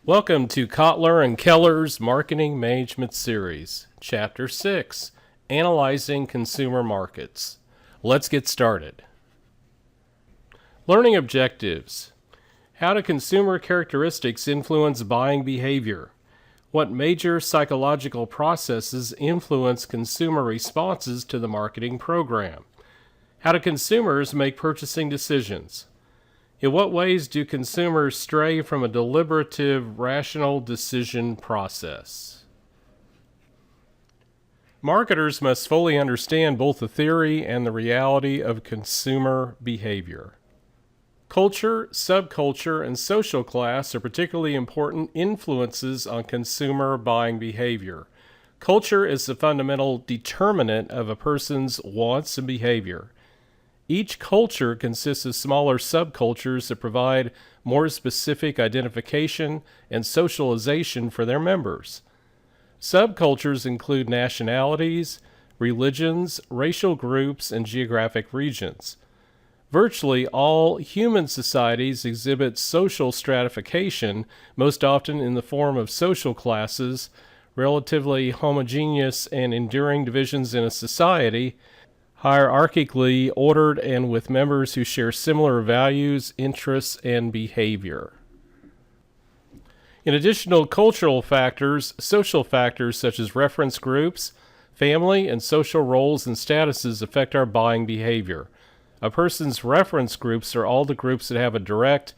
Welcome to Kotler and Keller's Marketing Management Series, Chapter 6, Analyzing Consumer Markets. Let's get started. Learning objectives. How do consumer characteristics influence buying behavior? What major psychological processes influence consumer responses to the marketing program? How do consumers make purchasing decisions? In what ways do consumers stray from a deliberative, rational decision process? Marketers must fully understand both the theory and the reality of consumer behavior. Culture, subculture, and social class are particularly important influences on consumer buying behavior. Culture is the fundamental determinant of a person's wants and behavior. Each culture consists of smaller subcultures that provide more specific identification and socialization for their members. Subcultures include nationalities, religions, racial groups, and geographic regions. Virtually all human societies exhibit social stratification, most often in the form of social classes, relatively homogeneous and enduring divisions in a society, hierarchically ordered and with members who share similar values, interests, and behavior. In addition to cultural factors, social factors such as reference groups, family, and social roles and statuses affect our buying behavior. A person's reference groups are all the groups that have a direct,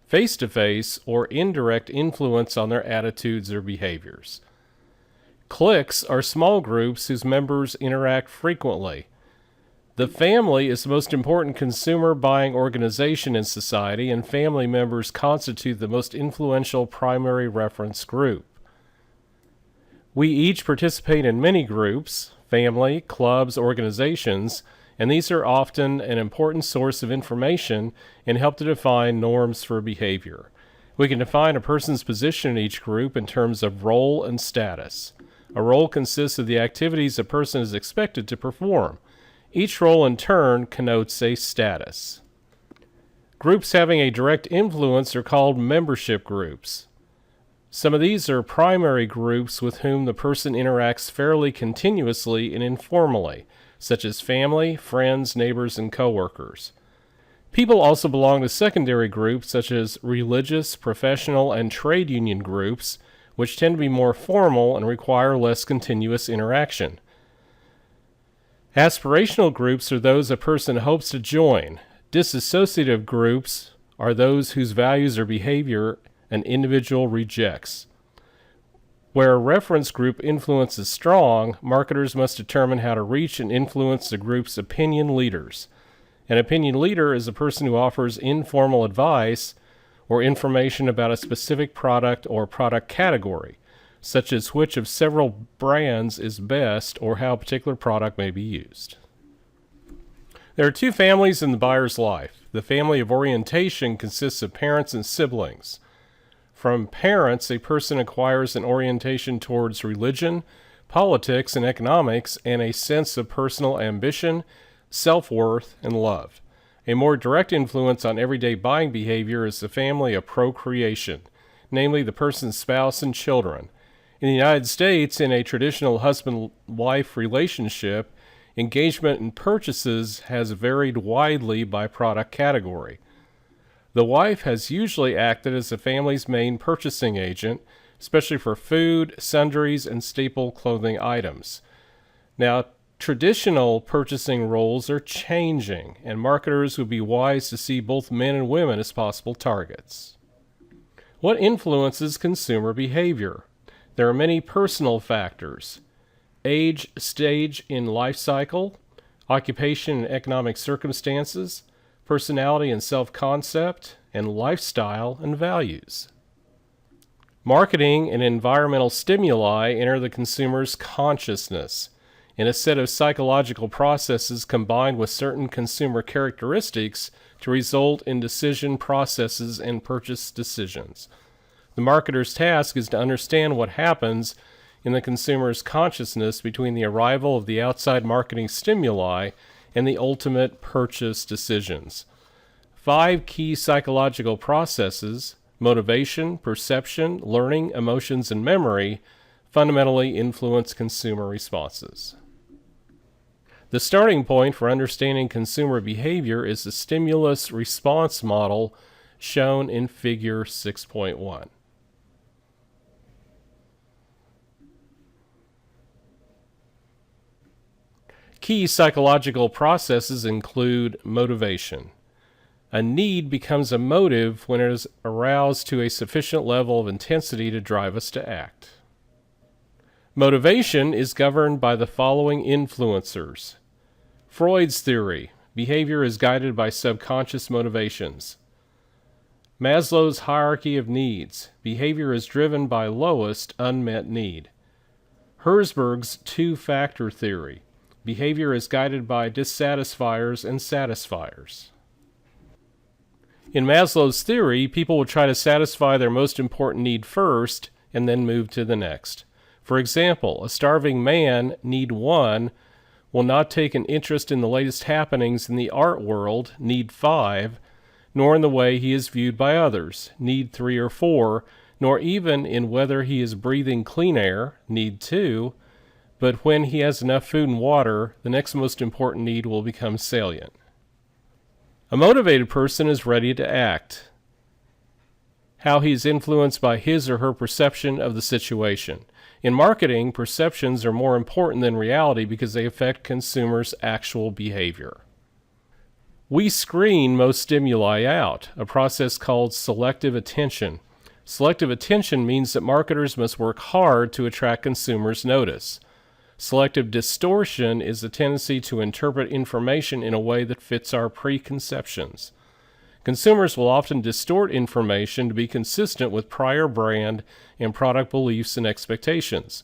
face-to-face, or indirect influence on their attitudes or behaviors. Cliques are small groups whose members interact frequently. The family is the most important consumer buying organization in society, and family members constitute the most influential primary reference group. We each participate in many groups, family, clubs, organizations, and these are often an important source of information and help to define norms for behavior. We can define a person's position in each group in terms of role and status. A role consists of the activities a person is expected to perform. Each role in turn connotes a status. Groups having a direct influence are called membership groups. Some of these are primary groups with whom the person interacts fairly continuously and informally, such as family, friends, neighbors, and coworkers. People also belong to secondary groups such as religious, professional, and trade union groups, which tend to be more formal and require less continuous interaction. Aspirational groups are those a person hopes to join. Disassociative groups are those whose values or behavior an individual rejects. Where a reference group influence is strong, marketers must determine how to reach and influence the group's opinion leaders. An opinion leader is a person who offers informal advice or information about a specific product or product category, such as which of several brands is best or how a particular product may be used. There are two families in the buyer's life. The family of orientation consists of parents and siblings. From parents, a person acquires an orientation towards religion, politics, and economics, and a sense of personal ambition, self-worth, and love. A more direct influence on everyday buying behavior is the family of procreation, namely the person's spouse and children. In the United States, in a traditional husband-wife relationship, engagement in purchases has varied widely by product category. The wife has usually acted as the family's main purchasing agent, especially for food, sundries, and staple clothing items. Now, traditional purchasing roles are changing, and marketers would be wise to see both men and women as possible targets. What influences consumer behavior? There are many personal factors: age, stage in life cycle, occupation and economic circumstances, personality and self-concept, and lifestyle and values. Marketing and environmental stimuli enter the consumer's consciousness, and a set of psychological processes combined with certain consumer characteristics to result in decision processes and purchase decisions. The marketer's task is to understand what happens in the consumer's consciousness between the arrival of the outside marketing stimuli and the ultimate purchase decisions. 5 key psychological processes, motivation, perception, learning, emotions, and memory fundamentally influence consumer responses. The starting point for understanding consumer behavior is the stimulus-response model shown in Figure 6.1. Key psychological processes include motivation. A need becomes a motive when it is aroused to a sufficient level of intensity to drive us to act. Motivation is governed by the following influencers. Freud's theory, behavior is guided by subconscious motivations. Maslow's hierarchy of needs, behavior is driven by lowest unmet need. Herzberg's two-factor theory, behavior is guided by dissatisfiers and satisfiers. In Maslow's theory, people will try to satisfy their most important need first and then move to the next. For example, a starving man, need 1, will not take an interest in the latest happenings in the art world, need 5, nor in the way he is viewed by others, need 3 or 4, nor even in whether he is breathing clean air, need 2, but when he has enough food and water, the next most important need will become salient. A motivated person is ready to act. How he is influenced by his or her perception of the situation. In marketing, perceptions are more important than reality because they affect consumers' actual behavior. We screen most stimuli out, a process called selective attention. Selective attention means that marketers must work hard to attract consumers' notice. Selective distortion is the tendency to interpret information in a way that fits our preconceptions. Consumers will often distort information to be consistent with prior brand and product beliefs and expectations.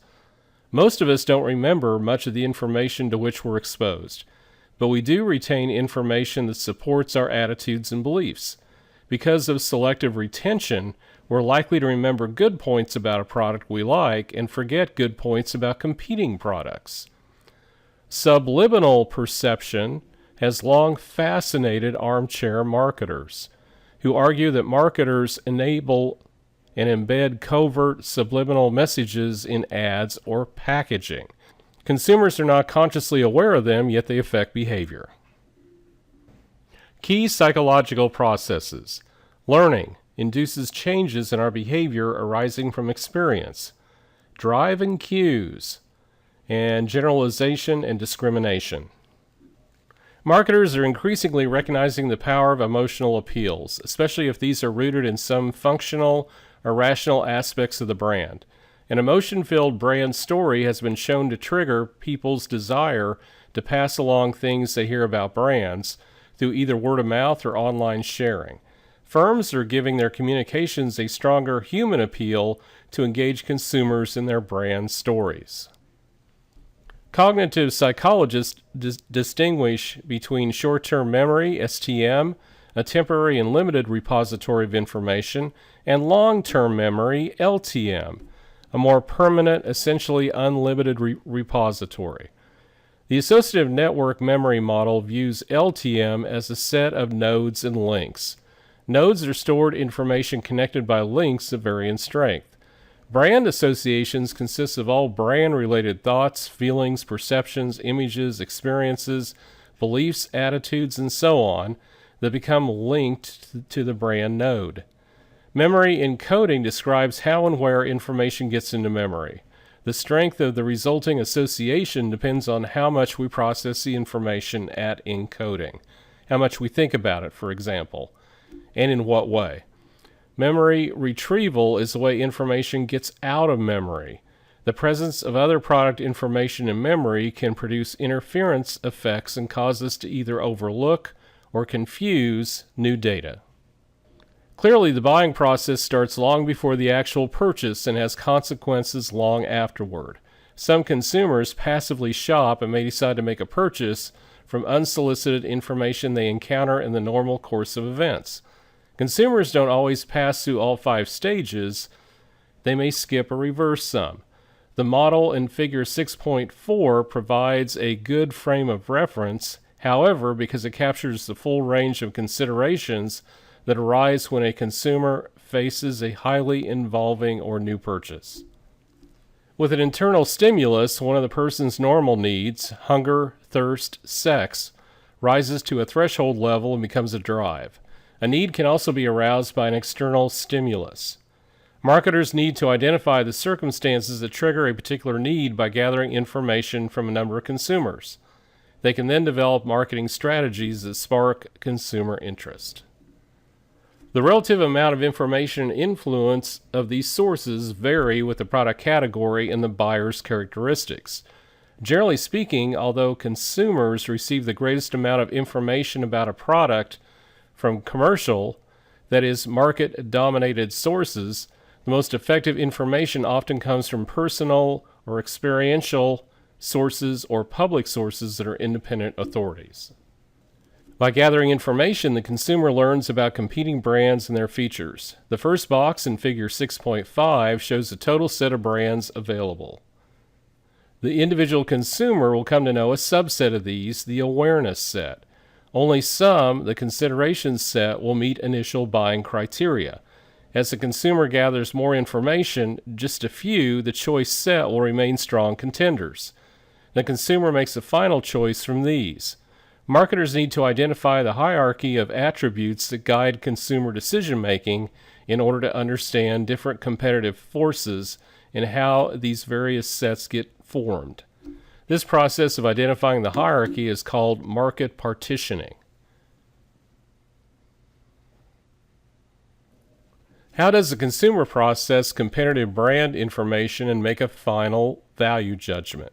Most of us don't remember much of the information to which we're exposed, but we do retain information that supports our attitudes and beliefs. Because of selective retention, we're likely to remember good points about a product we like and forget good points about competing products. Subliminal perception has long fascinated armchair marketers, who argue that marketers enable and embed covert subliminal messages in ads or packaging. Consumers are not consciously aware of them, yet they affect behavior. Key psychological processes. Learning induces changes in our behavior arising from experience. Drive and cues, and generalization and discrimination. Marketers are increasingly recognizing the power of emotional appeals, especially if these are rooted in some functional or rational aspects of the brand. An emotion-filled brand story has been shown to trigger people's desire to pass along things they hear about brands through either word of mouth or online sharing. Firms are giving their communications a stronger human appeal to engage consumers in their brand stories. Cognitive psychologists distinguish between short-term memory, STM, a temporary and limited repository of information, and long-term memory, LTM, a more permanent, essentially unlimited repository. The associative network memory model views LTM as a set of nodes and links. Nodes are stored information connected by links of varying strength. Brand associations consist of all brand-related thoughts, feelings, perceptions, images, experiences, beliefs, attitudes, and so on that become linked to the brand node. Memory encoding describes how and where information gets into memory. The strength of the resulting association depends on how much we process the information at encoding, how much we think about it, for example, and in what way. Memory retrieval is the way information gets out of memory. The presence of other product information in memory can produce interference effects and cause us to either overlook or confuse new data. Clearly, the buying process starts long before the actual purchase and has consequences long afterward. Some consumers passively shop and may decide to make a purchase from unsolicited information they encounter in the normal course of events. Consumers don't always pass through all 5 stages. They may skip or reverse some. The model in Figure 6.4 provides a good frame of reference. However, because it captures the full range of considerations that arise when a consumer faces a highly involving or new purchase. With an internal stimulus, one of the person's normal needs, hunger, thirst, sex, rises to a threshold level and becomes a drive. A need can also be aroused by an external stimulus. Marketers need to identify the circumstances that trigger a particular need by gathering information from a number of consumers. They can then develop marketing strategies that spark consumer interest. The relative amount of information and influence of these sources vary with the product category and the buyer's characteristics. Generally speaking, although consumers receive the greatest amount of information about a product from commercial, that is, market-dominated sources, the most effective information often comes from personal or experiential sources or public sources that are independent authorities. By gathering information, the consumer learns about competing brands and their features. The first box in Figure 6.5 shows the total set of brands available. The individual consumer will come to know a subset of these, the awareness set. Only some, the consideration set, will meet initial buying criteria. As the consumer gathers more information, just a few, the choice set, will remain strong contenders. The consumer makes a final choice from these. Marketers need to identify the hierarchy of attributes that guide consumer decision-making in order to understand different competitive forces and how these various sets get formed. This process of identifying the hierarchy is called market partitioning. How does the consumer process competitive brand information and make a final value judgment?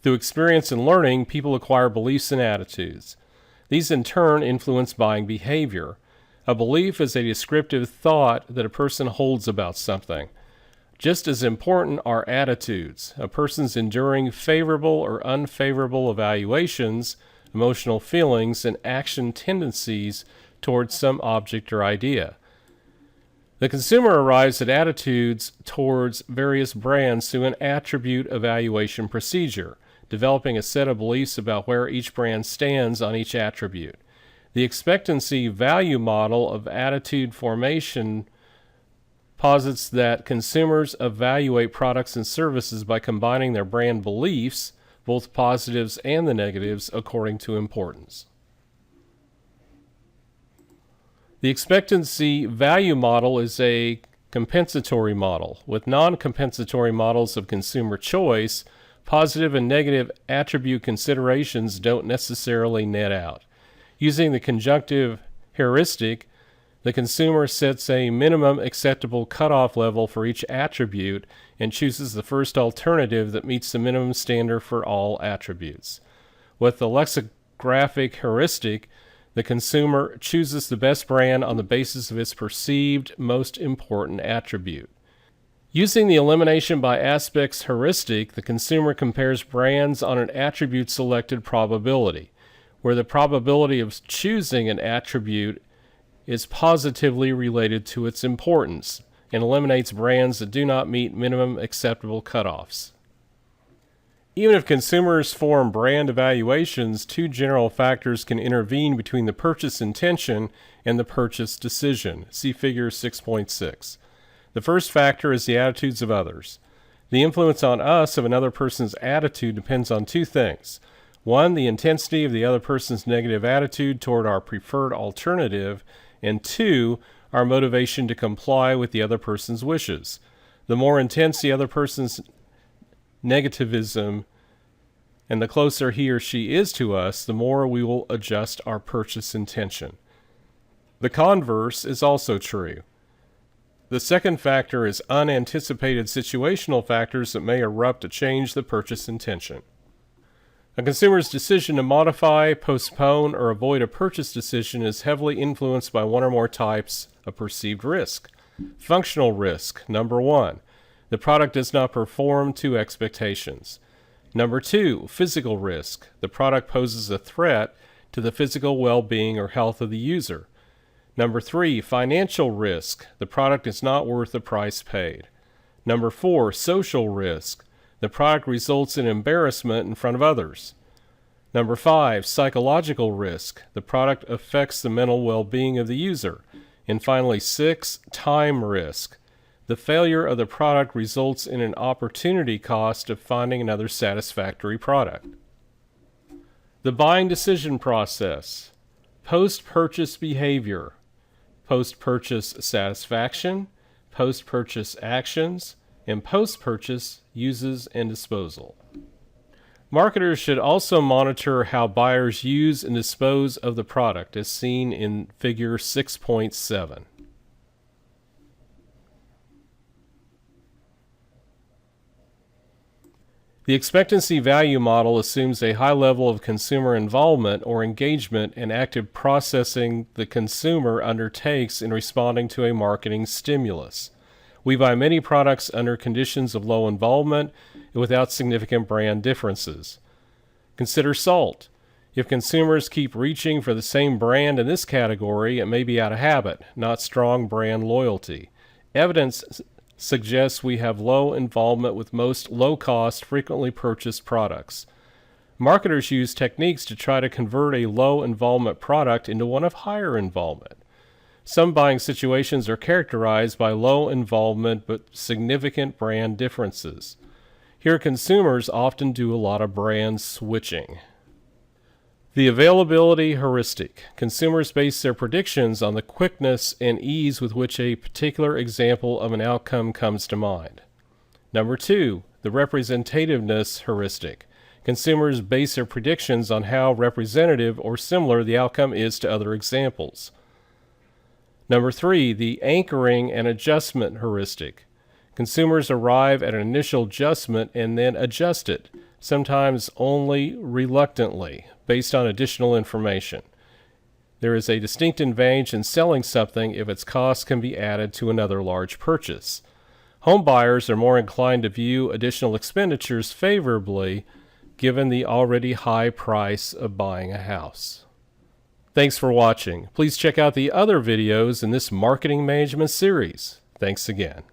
Through experience and learning, people acquire beliefs and attitudes. These in turn influence buying behavior. A belief is a descriptive thought that a person holds about something. Just as important are attitudes, a person's enduring favorable or unfavorable evaluations, emotional feelings, and action tendencies towards some object or idea. The consumer arrives at attitudes towards various brands through an attribute evaluation procedure, developing a set of beliefs about where each brand stands on each attribute. The expectancy value model of attitude formation posits that consumers evaluate products and services by combining their brand beliefs, both positives and the negatives, according to importance. The expectancy value model is a compensatory model. With non-compensatory models of consumer choice, positive and negative attribute considerations don't necessarily net out. Using the conjunctive heuristic, the consumer sets a minimum acceptable cutoff level for each attribute and chooses the first alternative that meets the minimum standard for all attributes. With the lexicographic heuristic, the consumer chooses the best brand on the basis of its perceived most important attribute. Using the elimination by aspects heuristic, the consumer compares brands on an attribute-selected probability, where the probability of choosing an attribute is positively related to its importance, and eliminates brands that do not meet minimum acceptable cutoffs. Even if consumers form brand evaluations, two general factors can intervene between the purchase intention and the purchase decision. See Figure 6.6. The first factor is the attitudes of others. The influence on us of another person's attitude depends on two things. One, the intensity of the other person's negative attitude toward our preferred alternative, and two, our motivation to comply with the other person's wishes. The more intense the other person's negativism and the closer he or she is to us, the more we will adjust our purchase intention. The converse is also true. The second factor is unanticipated situational factors that may erupt to change the purchase intention. A consumer's decision to modify, postpone, or avoid a purchase decision is heavily influenced by one or more types of perceived risk. Functional risk, number 1. The product does not perform to expectations. Number 2, physical risk. The product poses a threat to the physical well-being or health of the user. Number 3, financial risk. The product is not worth the price paid. Number 4, social risk. The product results in embarrassment in front of others. Number 5, psychological risk. The product affects the mental well-being of the user. And finally, 6, time risk. The failure of the product results in an opportunity cost of finding another satisfactory product. The buying decision process. Post-purchase behavior. Post-purchase satisfaction. Post-purchase actions. And post-purchase uses and disposal. Marketers should also monitor how buyers use and dispose of the product, as seen in Figure 6.7. The expectancy value model assumes a high level of consumer involvement or engagement and active processing the consumer undertakes in responding to a marketing stimulus. We buy many products under conditions of low involvement and without significant brand differences. Consider salt. If consumers keep reaching for the same brand in this category, it may be out of habit, not strong brand loyalty. Evidence suggests we have low involvement with most low-cost, frequently purchased products. Marketers use techniques to try to convert a low-involvement product into one of higher involvement. Some buying situations are characterized by low involvement but significant brand differences. Here, consumers often do a lot of brand switching. The availability heuristic. Consumers base their predictions on the quickness and ease with which a particular example of an outcome comes to mind. Number 2, the representativeness heuristic. Consumers base their predictions on how representative or similar the outcome is to other examples. Number 3, the anchoring and adjustment heuristic. Consumers arrive at an initial adjustment and then adjust it, sometimes only reluctantly, based on additional information. There is a distinct advantage in selling something if its cost can be added to another large purchase. Home buyers are more inclined to view additional expenditures favorably, given the already high price of buying a house. Thanks for watching. Please check out the other videos in this marketing management series. Thanks again.